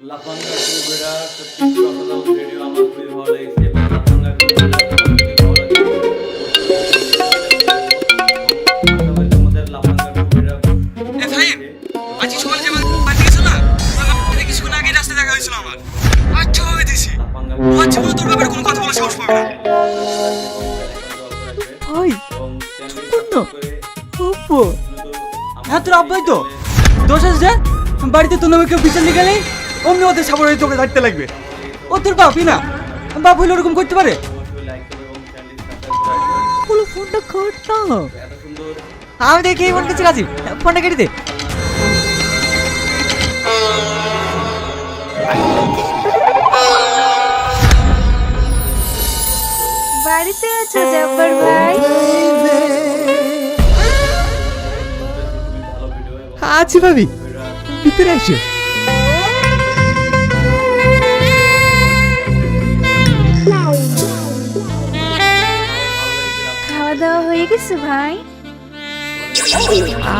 লাফাঙ্গা two বেড়া সত্যি অসাধারণ ভিডিও আমার খুবই ভালো লেগেছে এবং লাফাঙ্গা টু বেড়া তোমাদের লাফাঙ্গা টু বেড়া এ ভাই আজ সকালে যে বাড়ি গেছো না তাহলে কিছুক্ষণ আগে রাস্তায় দেখা হয়েছিল আমার আচ্ছা ভাবে দিছি আচ্ছা বলে তোর ব্যাপারে কোনো কথা বলার সাহস পাবে না ভাই না আব্বা হ্যাঁ তোর আব্বাই তো দোষ আছে যে বাড়িতে তোর নামে কেউ বিচার নিয়ে গেলে অমনি ওদের সাবরে তোকে থাকতে লাগবে ও তোর বাপই না বাপ হইলে ওরকম করতে পারে বলো ফোনটা কাট না আমি দেখি এই ফোন কিছু কাছি ফোনটা কেটে দে বাড়িতে আছো জব্বার ভাই? আছি ভাবি ভিতরে আসো খাওয়া দাওয়া হয়ে গেছে ভাই?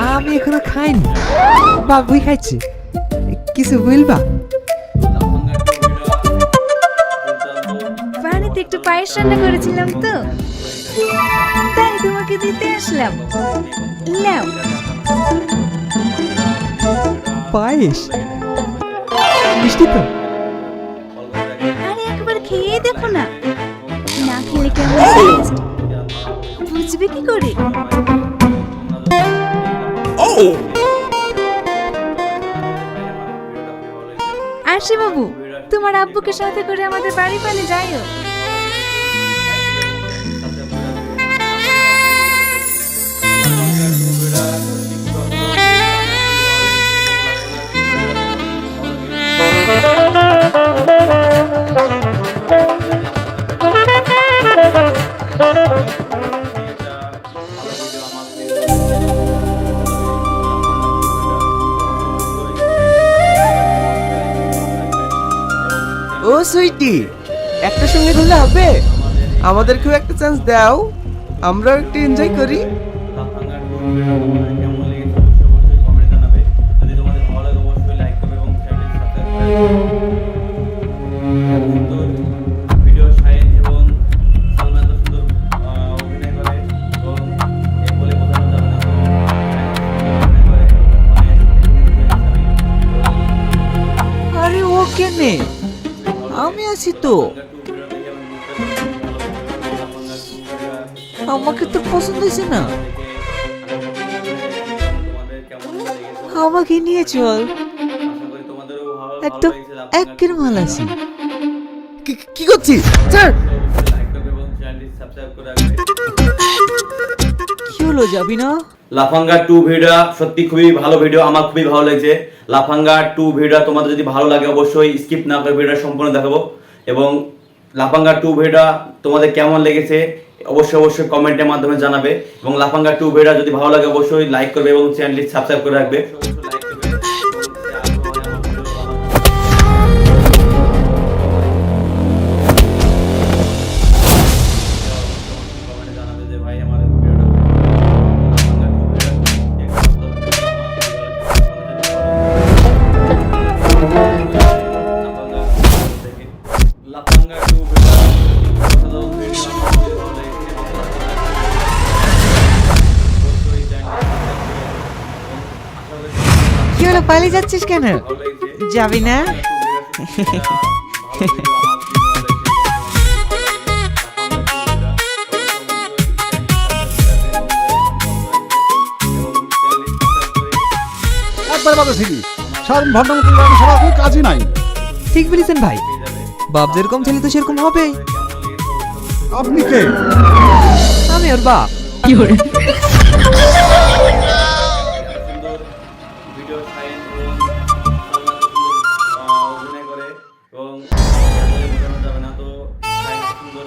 আমি এখনো খাইনি বাবুই খাইছি কিছু বলবা বাড়িতে একটু পায়েস রান্না করেছিলাম তো তাই তোমাকে দিতে আসলাম। নাও। পায়েস মিষ্টি তো আরে একবার খেয়ে দেখো না, না খেলে কেমন টেস্ট বুঝবে কি করে? আরশি বাবু, তোমার আব্বুকে সাথে করে আমাদের বাড়ি পানে যাইও। ও সুইটি একটা সঙ্গে ঘুরলে হবে আমাদেরকেও একটা চান্স দাও আমরাও একটু এনজয় করি লাফাঙ্গা টু বেড়া তোমাদের কেমন লেগেছে অবশ্যই কমেন্টে জানাবে যদি তোমাদের ভালো লাগে অবশ্যই লাইক করবে এবং চ্যানেলটি সাবস্ক্রাইব করবে সুন্দর ভিডিও শাইন এবং সালমান তো সুন্দর অভিনয় করে এবং এই বলে বোঝানো যাবে না অভিনয় করে আরে ও কেনে আমি আছি তো আমাকে তো পছন্দ হয়েছে না আমাকে নিয়ে চল একদম একের মাল আছি কি করছিস স্যার কি হলো যাবি না লাফাঙ্গা টু ভিডিও সত্যি খুবই ভালো ভিডিও আমার খুবই ভালো লেগেছে লাফাঙ্গা টু ভিডিও তোমাদের যদি ভালো লাগে অবশ্যই স্কিপ না করে ভিডিওটা সম্পূর্ণ দেখাবো এবং লাফাঙ্গা টু ভিডিও তোমাদের কেমন লেগেছে অবশ্যই কমেন্টের মাধ্যমে জানাবে এবং লাফাঙ্গা টু ভিডিও যদি ভালো লাগে অবশ্যই লাইক করবে এবং চ্যানেলটি সাবস্ক্রাইব করে রাখবে কি হলো পালিয়ে যাচ্ছিস কেন যাবি না একবার বাদে ছিলি সারাদিন ঘন্টা মতো সারা কোনো কাজই নাই ঠিক বলেছেন ভাই বাপ যেরকম ছেলে তো সেরকম হবেই আপনি কে আমি ওর বাপ কি করে ভিডিও শাইন অভিনয় করে এবং বোঝানো যাবে না তো সুন্দর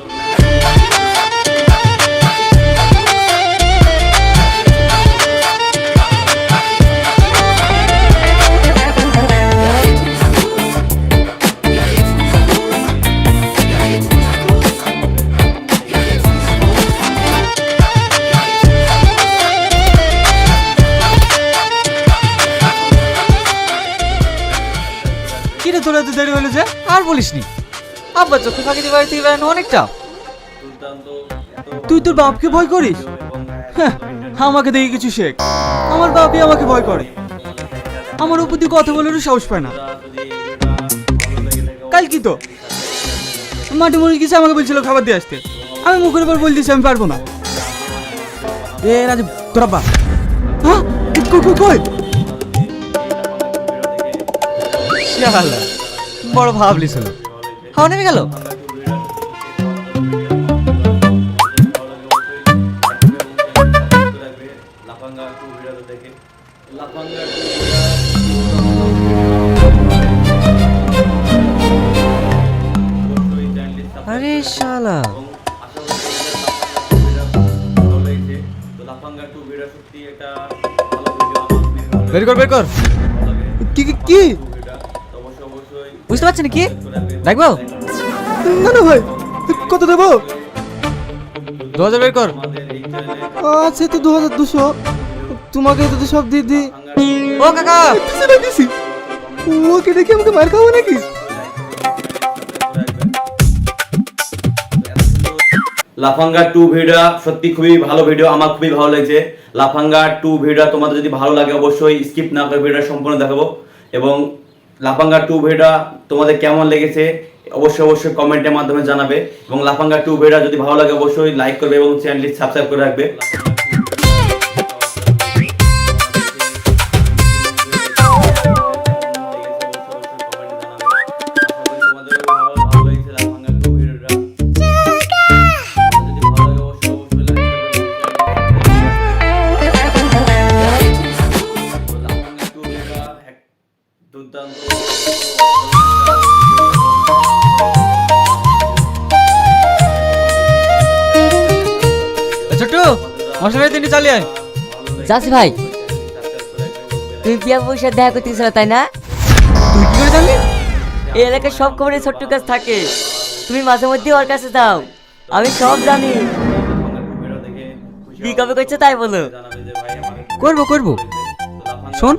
এত দেরি হলো যে? আর বলিসনি, আব্বা চোখে ফাঁকি দিয়ে বাড়ি থেকে বেড়ানো অনেকটা। তুই তোর বাপকে ভয় করিস? হ্যাঁ, আমাকে দেখে কিছু শেখ। আমার বাপই আমাকে ভয় করে, আমার উপর দিয়ে কথা বলারও সাহস পায় না। কাল কি তো মাটি মরিচ গেছে, আমাকে বলছিল খাবার দিয়ে আসতে, আমি মুখের উপর বল দিয়েছি আমি পারবো না। এ রাজু, তোর আব্বা। হ্যাঁ, কই কই কই? শালা, বড় ভাবলিস হলো, হাওয়া নেমে গেল। আরে শালা, বের কর বের কর। কি কি কি? বুঝতে পারছেন কি দেখবো? না না ভাই, কত দেবো? 2000 বের কর। আছে তো 2200, তোমাকে তো সব দিয়ে দি। ও কাকা, দিছি। ওকে দেখে আমাকে মার খাবো নাকি? লাফাঙ্গা 2 ভিডিও সত্যি খুবই ভালো ভিডিও, আমার খুবই ভালো লেগেছে। লাফাঙ্গা 2 ভিডিও তোমাদের যদি ভালো লাগে অবশ্যই স্কিপ না করে ভিডিওটা সম্পূর্ণ দেখাবো। এবং লাফাঙ্গা 2 ভিডিও তোমাদের কেমন লেগেছে অবশ্যই কমেন্টের মাধ্যমে জানাবে। এবং লাফাঙ্গা 2 ভিডিও যদি ভালো লাগে অবশ্যই লাইক করবে এবং চ্যানেলটি সাবস্ক্রাইব করে রাখবে। ছোট্টু, মশাই তিনটে চালিয়ে আয়। যাচ্ছি ভাই। তুমি পিয়া বসে দেখা করতে গেছিল তাই না? তুই কি করে জানলি? এই এলাকার সব খবরে ছোট্ট কাছে থাকে, তুমি মাঝে মধ্যে ওর কাছে যাও, আমি সব জানি। কি কবে করছে তাই বলো। করবো করবো, শোন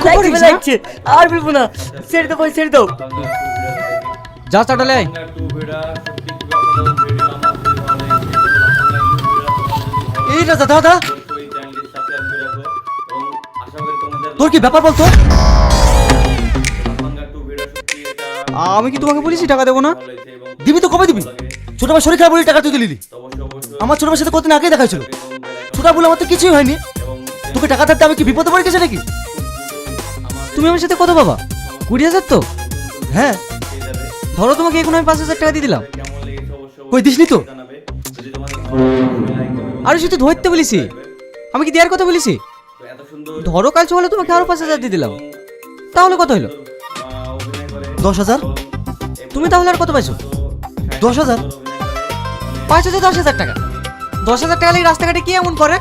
লাগছে লাগছে, আর বলবো না, ছেড়ে দাও ভাই, ছেড়ে দাও। যা চাটালে আয়। এই রাজা দাদা, তোর কি ব্যাপার বলতো? আমি কি তোমাকে বলেছি টাকা দেবো না? দিবি তো কবে দিবি? ছোট ভাই শরীর খারাপ বলে টাকা তুই দিলি। আমার ছোট ভাইয়ের সাথে কতদিন আগে দেখা হয়েছিল, ছোট বলে আমার তো কিছুই হয়নি। তোকে টাকা থাকতে আমি কি বিপদে পড়ে গেছি নাকি? তুমি আমার সাথে কত বাবা? 20,000 তো? হ্যাঁ, ধরো তোমাকে এখন আমি 5,000 টাকা দিয়ে দিলাম। কই দিসনি তো? আরে শুধু ধরতে বলেছি, আমি কি দেওয়ার কথা বলেছি? ধরো কাল সকালে তোমাকে আরো 5,000 দিয়ে দিলাম, তাহলে কত হলো? 10,000। তুমি তাহলে আর কত পাইছো? 10,000? 5,000 10,000 টাকা। 10,000 টাকা লাগে রাস্তাঘাটে কি এমন করে?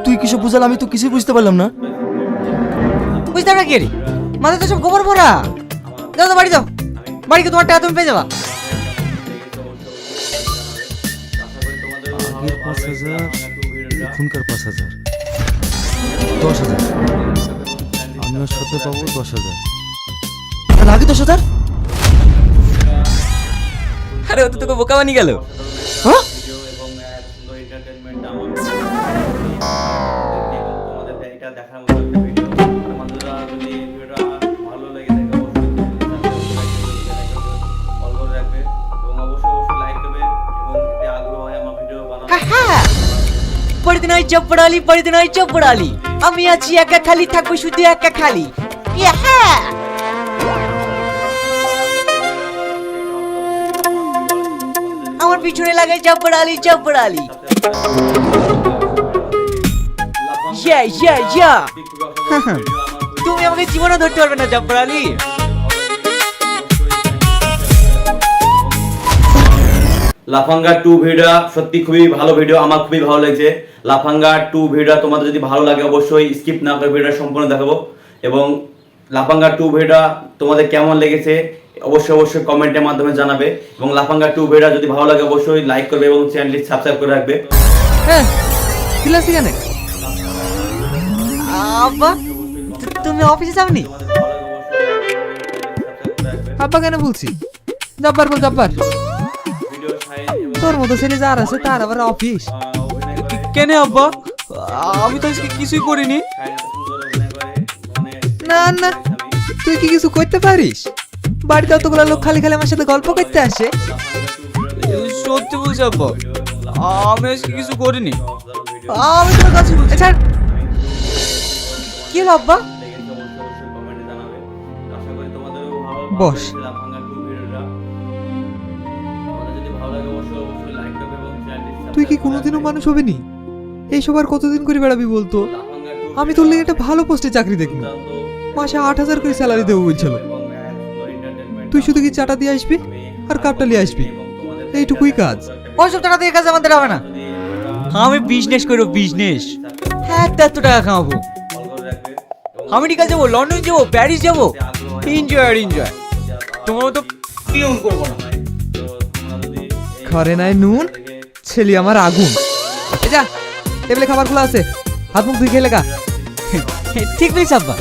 তুই কিছু বুঝাল, আমি তো কিছুই বুঝতে পারলাম না। বুঝতে পারা কি রে, মাথায় তো সব গোবর ভরা। যাও তো বাড়ি যাও, বাড়িকে তোমার টাকা তুমি পেয়ে যাবা। আগের 5,000, এখনকার 5,000, 10,000। আমি ওর সাথে পাবো 10,000। তাহলে আগে 10,000? আরে ও তো তোকে বোকা বানিয়ে গেল। হ্যাঁ, পড়তে নাই চপড়ালি, পড়তে নাই চপড়ালি, আমি আছি একা খালি, থাকবো শুধু একা খালি। ইয়াহা! আমার পিছনে লাগাই চপড়ালি চপড়ালি। ইয়া ইয়া ইয়া, তুমি আমাকে জীবনে ধরতে পারবে না চপড়ালি। লাফাঙ্গা 2 ভিডিও সত্যি খুবই ভালো ভিডিও, আমার খুবই ভালো লেগেছে। লাফাঙ্গা 2 ভিডিও তোমাদের যদি ভালো লাগে অবশ্যই স্কিপ না করে ভিডিওটা সম্পূর্ণ দেখাবো। এবং লাফাঙ্গা 2 ভিডিও তোমাদের কেমন লেগেছে অবশ্যই কমেন্টের মাধ্যমে জানাবে। এবং লাফাঙ্গা 2 ভিডিও যদি ভালো লাগে অবশ্যই লাইক করবে এবং চ্যানেলটি সাবস্ক্রাইব করে রাখবে। হ্যাঁ, ক্লাস এখানে। আব্বা তুমি অফিসে যাওনি? তোমাদের ভালো লাগে অবশ্যই লাইক করবে এবং চ্যানেলটি সাবস্ক্রাইব করে রাখবে। আব্বা কেন বলছি? জব্বার বল জব্বার। ভিডিও শাইন এবং তোর মতো ছেলে যার আছে তার আবার অফিস। অভিনয় করে কেন আব্বা? আমি তো আজকে কিছুই করিনি। শাইন এত সুন্দর অভিনয় করে মানে না না, তুই কি কিছু করতে পারিস? বাড়িতে অতগুলো লোক খালি খালি আমার সাথে গল্প করতে আসে। সত্যি বলছি আব্বা, আমি আজকে কিছু করিনি। আমি তোর কাছে বলছি। ছাড়। কি হলো আব্বা? বস। তুই কি কোনোদিনও মানুষ হবে নি? এই সবার কতদিন করে বেড়াবি বলতো? আমি তোর লেগে একটা ভালো পোস্টে চাকরি দেখবো, মাসে 8,000 করে স্যালারি দেবো বলছিল। তুই শুধু কি চাটা দিয়ে আসবি আর কাপটা নিয়ে আসবি, এইটুকুই কাজ। ওইসব টাকা দিয়ে কাজ আমাদের হবে না। আমি বিজনেস করবো, বিজনেস। হ্যাঁ, এত টাকা কামাবো। আমেরিকা যাবো, লন্ডন যাবো, প্যারিস যাবো, এনজয় আর এনজয়। তোমার তো পিয়ন করবো না। ঘরে নাই নুন, ছেলে আমার আগুন। এই যা, টেবিলে খাবারগুলো আছে, হাত মুখ ধুই খেয়ে লেগা। ঠিক বলিস আব্বা,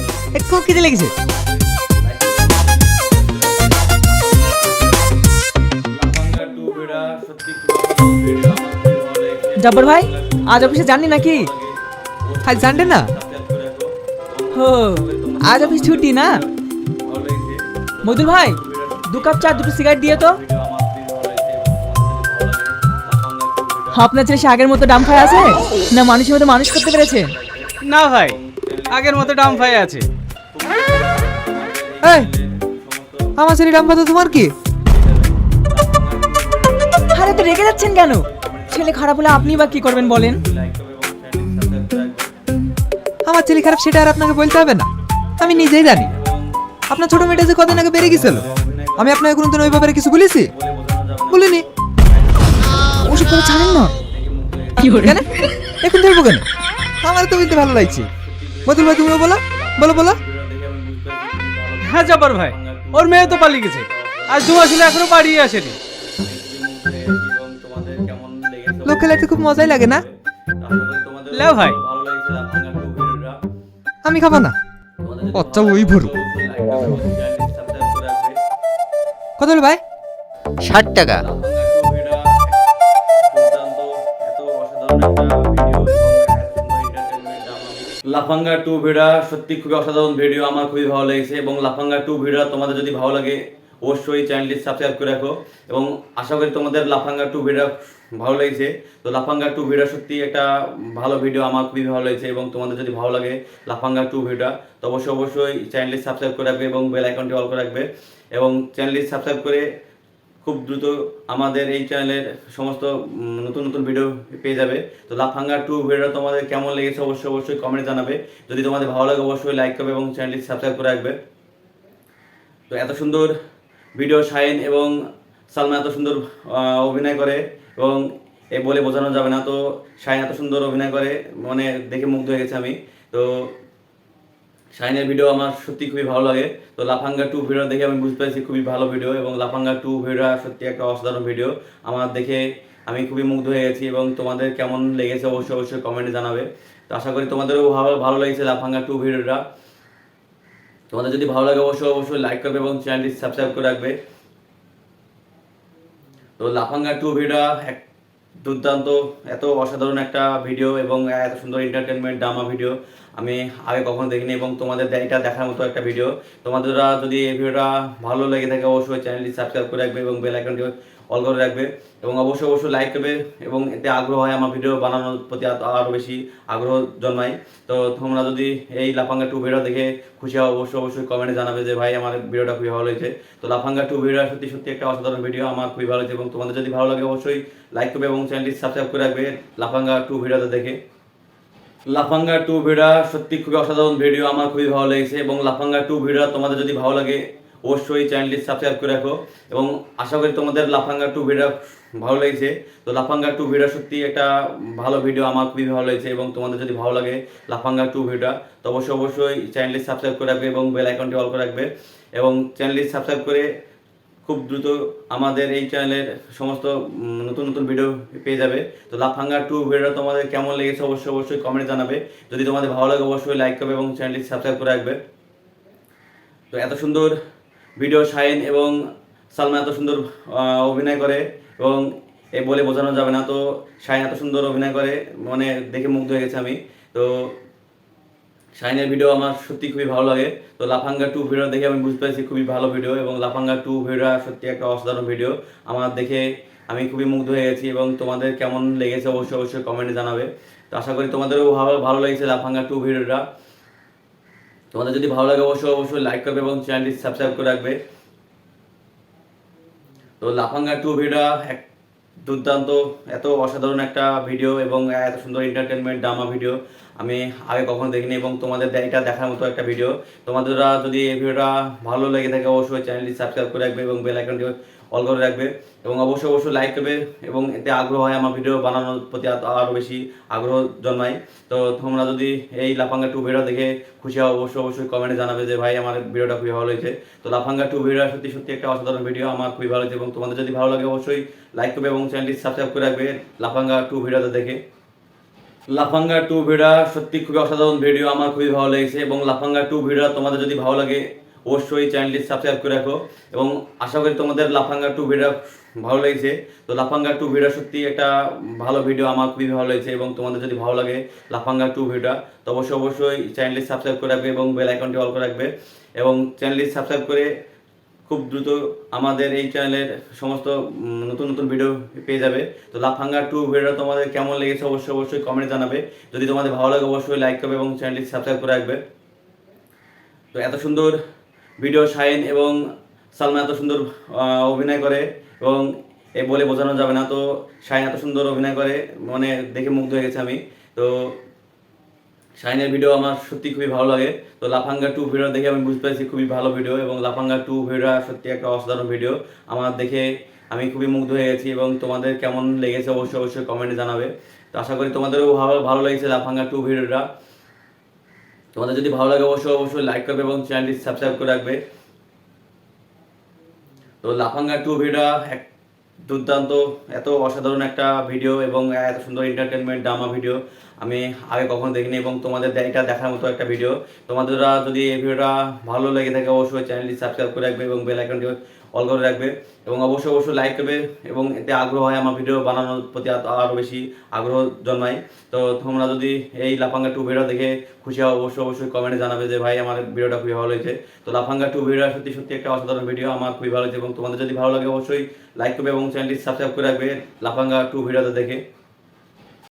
খুব খিদে লেগেছে। জব্বর ভাই, আজ অফিসে যাননি নাকি? আজ জানবে না? হো, আজ অফিস ছুটি না? মধুর ভাই, 2 কাপ চা, 2টো সিগারেট দিয়ে তো। আপনার ছেলে সে আগের মতো ডাম্পায় আছে না মানুষের মতো মানুষ করতে পেরেছে? না ভাই, আগের মতো ডাম ফাই আছে। এই, আমার ছেলে ডাম্বা তো তোমার কি? আরে তো রেগে যাচ্ছেন কেন? ছেলে খারাপ হলে আপনি বা কি করবেন বলেন? আমার ছেলে খারাপ সেটা আর আপনাকে বলতে হবে না, আমি নিজেই জানি। আপনার ছোট মেয়েটা যে কদিন আগে বেড়ে গেছিল, আমি আপনাকে কোনোদিন ওই ব্যাপারে কিছু বলেছি? বলিনি। ওসব করে ছাড়েন না। কেন এখন ধরবো কেন? আমার তো বলতে ভালো লাগছে। মতুল ভাই, তুমিও বলো, বলো বলো। হ্যাঁ জব্বার ভাই, ওর মেয়ে তো পালিয়ে গেছে, আর 2 মাস হলো এখনো বাড়িয়ে আসেনি। লোক খেলাতে খুব মজাই লাগে না? লেও ভাই, আমি খাবো না, বাচ্চা ওই ভরু। কত হলো ভাই? 60 টাকা। লাফাঙ্গা 2 ভিডিও সত্যি খুবই অসাধারণ ভিডিও, আমার খুবই ভালো লেগেছে। এবং লাফাঙ্গা 2 ভিডিও তোমাদের যদি ভালো লাগে অবশ্যই চ্যানেলটি সাবস্ক্রাইব করে রাখো। এবং আশা করি তোমাদের লাফাঙ্গা 2 ভিডিও ভালো লেগেছে। তো লাফাঙ্গা 2 ভিডিও সত্যি একটা ভালো ভিডিও, আমার খুবই ভালো লেগেছে। এবং তোমাদের যদি ভালো লাগে লাফাঙ্গা 2 ভিডিও, তো অবশ্যই চ্যানেলটি সাবস্ক্রাইব করে রাখবে এবং বেল আইকনটি অল করে রাখবে। এবং চ্যানেলটি সাবস্ক্রাইব করে খুব দ্রুত আমাদের এই চ্যানেলের সমস্ত নতুন নতুন ভিডিও পেয়ে যাবে। তো লাফাঙ্গা 2 ভিডিও তোমাদের কেমন লেগেছে অবশ্যই কমেন্টে জানাবে। যদি তোমাদের ভালো লাগে অবশ্যই লাইক করবে এবং চ্যানেলটি সাবস্ক্রাইব করে রাখবে। তো এত সুন্দর ভিডিও শাইন এবং সালমা এত সুন্দর অভিনয় করে এবং এ বলে বোঝানো যাবে না। তো শাইন এত সুন্দর অভিনয় করে, মানে দেখে মুগ্ধ হয়ে গেছে আমি। তো শাইনের ভিডিও আমার সত্যি খুবই ভালো লাগে। তো লাফাঙ্গা 2 ভিডিও দেখে আমি বুঝতে পেরেছি খুবই ভালো ভিডিও। এবং লাফাঙ্গা 2 ভিডিও সত্যি একটা অসাধারণ ভিডিও, আমার দেখে আমি খুবই মুগ্ধ হয়ে গেছি। এবং তোমাদের কেমন লেগেছে অবশ্যই কমেন্টে জানাবে। তো আশা করি তোমাদেরও ভালো লেগেছে লাফাঙ্গা 2 ভিডিওটা। তোমাদের যদি ভালো লাগে অবশ্যই লাইক করবে এবং চ্যানেলটি সাবস্ক্রাইব করে রাখবে। তো লাফাঙ্গা 2 ভিডিও এক দুর্দান্ত, এত অসাধারণ একটা ভিডিও এবং এত সুন্দর এন্টারটেনমেন্ট ড্রামা ভিডিও আমি আগে কখনো দেখিনি। এবং তোমাদের এটা দেখার মতো একটা ভিডিও। তোমাদেরা যদি এই ভিডিওটা ভালো লেগে থাকে অবশ্যই চ্যানেলটি সাবস্ক্রাইব করে রাখবে এবং বেল আইকনটি অল করে রাখবে। এবং অবশ্যই লাইক করবে এবং এতে আগ্রহ হয়, আমার ভিডিও বানানোর প্রতি আরও বেশি আগ্রহ জন্মায়। তো তোমরা যদি এই লাফাঙ্গা 2 ভিডিও দেখে খুশি হও অবশ্যই কমেন্টে জানাবে যে ভাই আমার ভিডিওটা খুবই ভালো হয়েছে। তো লাফাঙ্গা 2 ভিডিও সত্যি একটা অসাধারণ ভিডিও, আমার খুবই ভালো হয়েছে। এবং তোমাদের যদি ভালো লাগে অবশ্যই লাইক করবে এবং চ্যানেলটি সাবস্ক্রাইব করে রাখবে লাফাঙ্গা 2 ভিডিওতে দেখে। লাফাঙ্গা 2 ভিডিও সত্যি খুবই অসাধারণ ভিডিও, আমার খুবই ভালো লেগেছে। এবং লাফাঙ্গা 2 ভিডিও তোমাদের যদি ভালো লাগে অবশ্যই চ্যানেলটি সাবস্ক্রাইব করে রাখো। এবং আশা করি তোমাদের লাফাঙ্গা 2 ভিডিও ভালো লেগেছে। তো লাফাঙ্গা 2 ভিডিও সত্যি একটা ভালো ভিডিও, আমার খুবই ভালো লেগেছে। এবং তোমাদের যদি ভালো লাগে লাফাঙ্গা 2 ভিডিও, তো অবশ্যই চ্যানেলটি সাবস্ক্রাইব করে রাখবে এবং বেল আইকনটি অল করে রাখবে। এবং চ্যানেলটি সাবস্ক্রাইব করে খুব দ্রুত আমাদের এই চ্যানেলের সমস্ত নতুন নতুন ভিডিও পেয়ে যাবে। তো লাফাঙ্গা 2 ভিডিও তোমাদের কেমন লেগেছে অবশ্যই কমেন্টে জানাবে। যদি তোমাদের ভালো লাগে অবশ্যই লাইক করবে এবং চ্যানেলটি সাবস্ক্রাইব করে রাখবে। তো এত সুন্দর ভিডিও শাহিন এবং সালমা এত সুন্দর অভিনয় করে এবং এ বলে বোঝানো যাবে না। তো শাহিন এত সুন্দর অভিনয় করে মানে দেখে মুগ্ধ হয়ে গেছে আমি। তো শাহিনের ভিডিও আমার সত্যি খুবই ভালো লাগে। তো লাফাঙ্গা 2 ভিডিও দেখে আমি বুঝতে পারছি খুবই ভালো ভিডিও এবং লাফাঙ্গা 2 ভিডিও সত্যি একটা অসাধারণ ভিডিও। আমার দেখে আমি খুবই মুগ্ধ হয়ে গেছি এবং তোমাদের কেমন লেগেছে অবশ্যই অবশ্যই কমেন্টে জানাবে। তো আশা করি তোমাদেরও ভালো লেগেছে লাফাঙ্গা 2 ভিডিওটা। তোমাদের যদি ভালো লাগে অবশ্যই অবশ্যই লাইক করবে এবং চ্যানেলটি সাবস্ক্রাইব করে রাখবে। তো লাফাঙ্গা 2 ভিডিও এক দুর্দান্ত এত অসাধারণ একটা ভিডিও এবং এত সুন্দর এন্টারটেনমেন্ট ড্রামা ভিডিও আমি আগে কখনো দেখিনি এবং তোমাদের এটা দেখার মতো একটা ভিডিও। তোমাদেরা যদি এই ভিডিওটা ভালো লেগে থাকে অবশ্যই চ্যানেলটি সাবস্ক্রাইব করে রাখবে এবং বেল আইকনটি অল করে রাখবে এবং অবশ্যই অবশ্যই লাইক করবে এবং এতে আগ্রহ হয় আমার ভিডিও বানানোর প্রতি আরও বেশি আগ্রহ জন্মায়। তো তোমরা যদি এই লাফাঙ্গা 2 ভিডিও দেখে খুশি হও অবশ্যই অবশ্যই কমেন্টে জানাবে যে ভাই আমার ভিডিওটা খুবই ভালো হয়েছে। তো লাফাঙ্গা 2 ভিডিও সত্যি সত্যি একটা অসাধারণ ভিডিও আমার খুবই ভালো হয়েছে এবং তোমাদের যদি ভালো লাগে অবশ্যই লাইক করবে এবং চ্যানেলটি সাবস্ক্রাইব করে রাখবে লাফাঙ্গা 2 ভিডিওতে দেখে। লাফাঙ্গা 2 ভিডিও সত্যি খুবই অসাধারণ ভিডিও আমার খুবই ভালো লেগেছে এবং লাফাঙ্গা 2 ভিডিও তোমাদের যদি ভালো লাগে অবশ্যই চ্যানেলটি সাবস্ক্রাইব করে রাখো এবং আশা করি তোমাদের লাফাঙ্গা 2 ভিডিও ভালো লেগেছে। তো লাফাঙ্গা 2 ভিডিও সত্যি একটা ভালো ভিডিও আমার খুবই ভালো লেগেছে এবং তোমাদের যদি ভালো লাগে লাফাঙ্গা 2 ভিডিও তো অবশ্যই অবশ্যই চ্যানেলটি সাবস্ক্রাইব করে রাখবে এবং বেল আইকনটি অল করে রাখবে এবং চ্যানেলটি সাবস্ক্রাইব করে খুব দ্রুত আমাদের এই চ্যানেলের সমস্ত নতুন নতুন ভিডিও পেয়ে যাবে। তো লাফাঙ্গা 2 ভিডিও তোমাদের কেমন লেগেছে অবশ্যই অবশ্যই কমেন্টে জানাবে। যদি তোমাদের ভালো লাগে অবশ্যই লাইক করবে এবং চ্যানেলটি সাবস্ক্রাইব করে রাখবে। তো এত সুন্দর ভিডিও শাহিন এবং সালমা এত সুন্দর অভিনয় করে এবং এ বলে বোঝানো যাবে না। তো শাহিন এত সুন্দর অভিনয় করে মানে দেখে মুগ্ধ হয়ে গেছে আমি। তো শাহিনের ভিডিও আমার সত্যি খুবই ভালো লাগে। তো লাফাঙ্গা 2 ভিডিও দেখে আমি বুঝতে পারছি খুবই ভালো ভিডিও এবং লাফাঙ্গা 2 ভিডিও সত্যি একটা অসাধারণ ভিডিও আমার দেখে আমি খুবই মুগ্ধ হয়ে গেছি এবং তোমাদের কেমন লেগেছে অবশ্যই অবশ্যই কমেন্টে জানাবে। তো আশা করি তোমাদেরও ভালো লেগেছে লাফাঙ্গা 2 ভিডিওটা। তোমাদের যদি ভালো লাগে অবশ্যই অবশ্যই লাইক করবে এবং চ্যানেলটি সাবস্ক্রাইব করে রাখবে। তো লাফাঙ্গা 2 ভিডিও এক দুর্দান্ত এত অসাধারণ একটা ভিডিও এবং এত সুন্দর এন্টারটেনমেন্ট ড্রামা ভিডিও আমি আগে কখনো দেখিনি এবং তোমাদের এটা দেখার মতো একটা ভিডিও। তোমাদেরা যদি এই ভিডিওটা ভালো লেগে থাকে অবশ্যই চ্যানেলটি সাবস্ক্রাইব করে রাখবে এবং বেল আইকনটি অল করে রাখবে এবং অবশ্যই অবশ্যই লাইক করবে এবং এতে আগ্রহ হয় আমার ভিডিও বানানোর প্রতি আরও বেশি আগ্রহ জন্মায়। তো তোমরা যদি এই লাফাঙ্গা 2 ভিডিও দেখে খুশি হও অবশ্যই অবশ্যই কমেন্টে জানাবে যে ভাই আমার ভিডিওটা খুবই ভালো হয়েছে। তো লাফাঙ্গা 2 ভিডিও সত্যি সত্যি একটা অসাধারণ ভিডিও আমার খুবই ভালো হয়েছে এবং তোমাদের যদি ভালো লাগে অবশ্যই লাইক করবে এবং চ্যানেলটি সাবস্ক্রাইব করে রাখবে লাফাঙ্গা 2 ভিডিওতে দেখে।